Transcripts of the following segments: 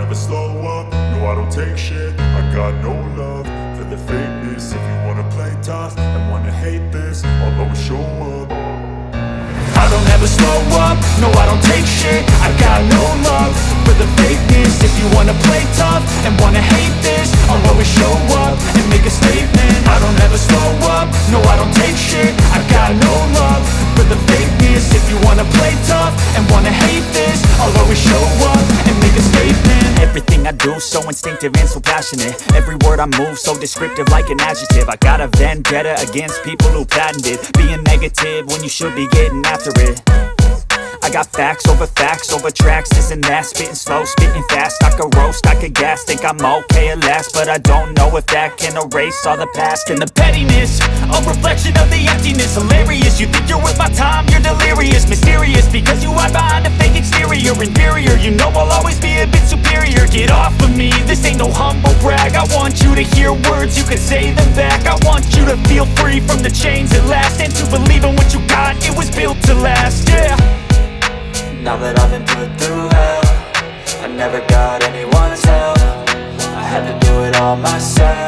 never slow up, no I don't take shit. I got no love for the fakeness. If you wanna play tough and wanna hate this, I'll always show up. I don't ever slow up, no I don't take shit. I got no love for the fakeness. If you wanna play tough and wanna hate this, I'll always show up and make a statement. I don't ever slow up, no I don't take shit. I got no love for the fakeness. If you wanna play tough and wanna hate this, I'll always show up and make a statement. Everything I do so instinctive and so passionate. Every word I move so descriptive like an adjective. I got a vendetta against people who patented being negative when you should be getting after it. I got facts over tracks, this and that. Spitting slow, spitting fast. I could roast, I could gas. Think I'm okay at last, but I don't know if that can erase all the past. And the pettiness, a reflection of the emptiness. Hilarious, you think you're worth my time, you're delirious. Mysterious, because you hide behind a fake exterior. Inferior, you know I'll always be a bit superior. Get off of me, this ain't no humble brag. I want you to hear words, you can say them back. I want you to feel free from the chains at last, and to believe in what you got, it was built to last, yeah. Now that I've been put through hell, I never got anyone's help. I had to do it all myself.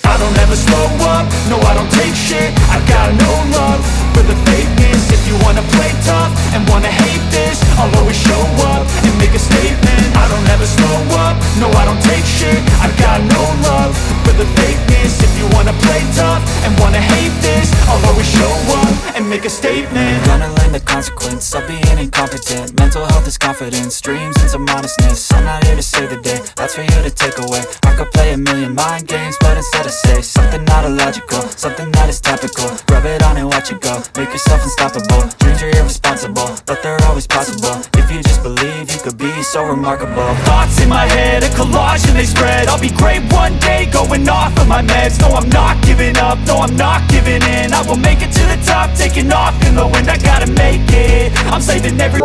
I don't ever slow up, no I don't take shit. I got no love for the fakeness. If you wanna play tough and wanna hate this, I'll always show up and make a statement. I don't ever slow up, no I don't take shit. I got no love for the fakeness. If you wanna play tough and wanna hate this, I'll always show up and make a statement. Gonna learn the consequence of being incompetent. Mental health is confidence, dreams and some modestness. I'm not here to save the day, that's for you to take away. I could play a million mind games, but instead I say something not illogical, something that is topical. Rub it on and watch it go, make yourself unstoppable. Dreams are irresponsible, but they're always possible. If you just believe, you could be so remarkable. Thoughts in my head, a collage and they spread. I'll be great one day, going off of my meds. No, I'm not giving up, no, I'm not giving in. I will make it to the top, taking off in the wind. I gotta make it, I'm saving every...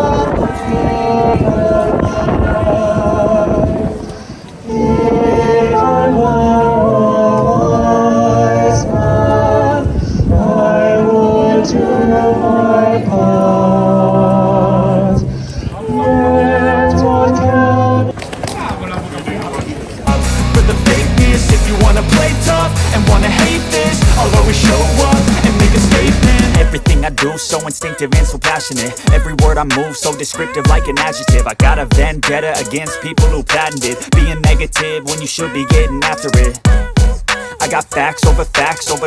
Everything I do so instinctive and so passionate. Every word I move so descriptive like an adjective. I got a vendetta against people who patented being negative when you should be getting after it. I got facts over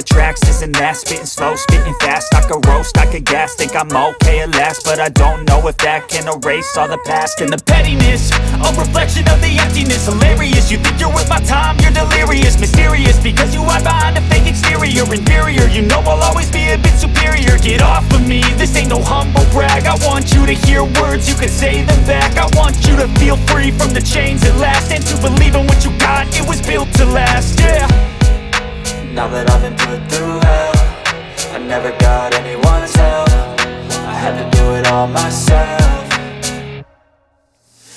tracks, this and that. Spitting slow, spitting fast. I could roast, I could gas. Think I'm okay at last, but I don't know if that can erase all the past. And the pettiness, a reflection of the emptiness. Hilarious, you think you're worth my time, you're delirious. Mysterious, because you hide behind a fake exterior. Inferior, you know I'll always be a bit superior. Get off of me, this ain't no humble brag. I want you to hear words, you can say them back. I want you to feel free from the chains at last, and to believe in what you got, it was built to last, yeah. Now that I've been put through hell, I never got anyone's help. I had to do it all myself.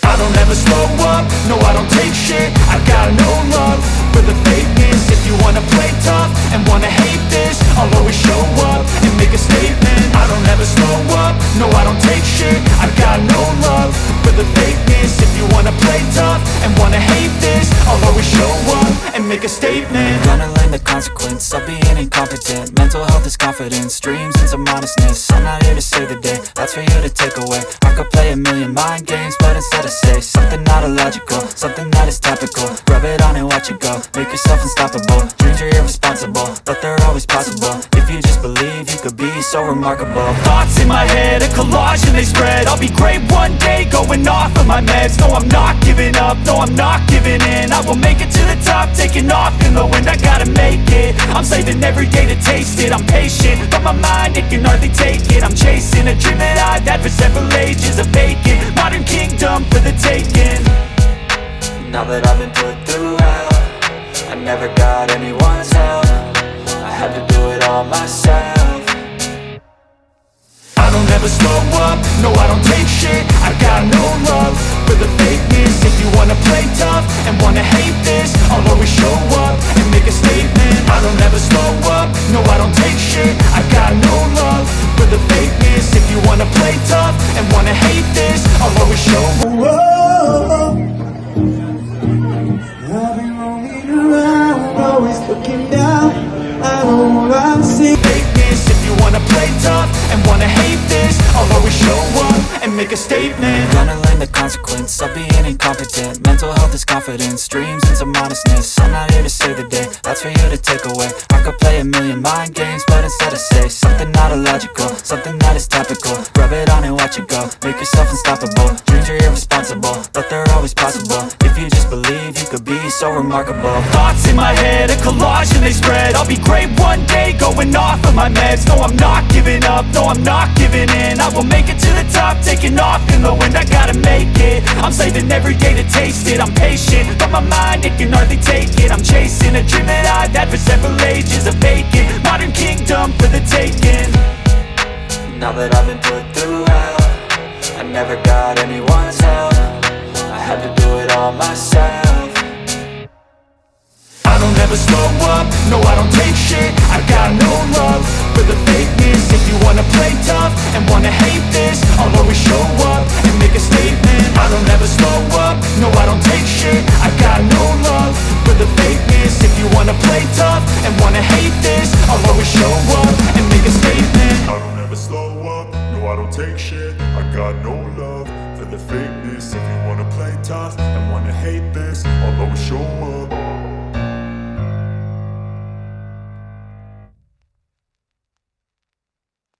I don't ever slow up, no I don't take shit. I got no love for the fakeness. If you wanna play tough and wanna hate this, I'll always show up and make a statement. I don't ever slow up, no I don't take shit. I got no love for the fakeness. If you wanna play tough and wanna hate this, I'll always show up and make a statement. Gonna learn the consequence of being incompetent. Mental health is confidence, dreams and some modestness. I'm not here to save the day, that's for you to take away. I could play a million mind games, but instead I say something not illogical, something that is topical. Rub it on and watch it go, make yourself unstoppable. Dreams are irresponsible, but they're always possible. If you just believe, you could be so remarkable. Thoughts in my head, a collage and they spread. I'll be great one day, going off of my meds. No, I'm not giving up, no, I'm not giving in. I will make it to the top, taking off in the wind. I gotta make it, I'm saving every day to taste it. I'm patient, but my mind, it can hardly take it. I'm chasing a dream that I've had for several ages. A vacant, modern kingdom for the taking. Now that I've been put through hell, I never got anyone's help. I had to do it all myself. I don't ever slow up, no I don't take shit. I got no love for the fakeness. If you wanna play tough and wanna hate this, I'll always show up and make a statement. I don't ever slow up, no I don't take shit. I got no love for the fakeness. If you wanna play tough and wanna hate this, I'll always show up. make a statement. Gonna learn the consequence of being incompetent. Mental health is confidence, dreams and some honestness. I'm not here to save the day, that's for you to take away. I could play a million mind games, but instead I say something not illogical, something that is topical. Rub it on and watch it go, make yourself unstoppable. Dreams are irresponsible, but they're always possible. If you just believe, you could be so remarkable. Thoughts in my head, a collage and they spread. I'll be great one day, going off of my meds. No, I'm not giving up, no, I'm not giving in. I will make it to the top, taking off in the wind. I gotta make it, I'm saving every day to taste it. I'm patient, but my mind, it can hardly take it. I'm chasing a dream that I've had for several ages. A vacant, modern kingdom for the taking. Now that I've been put through hell, I never got anyone's help. I had to do it all myself. I don't ever slow up, no I don't take shit. I got no love for the fakeness. If you wanna play tough and wanna hate this, I'll always show up and make a statement. I don't ever slow up, no I don't take shit. I got no love for the fakeness. If you wanna play tough and wanna hate this, I'll always show up and make a statement. I don't ever slow up, no I don't take shit. I got no love for the fakeness. If you wanna play tough and wanna hate this, I'll always show up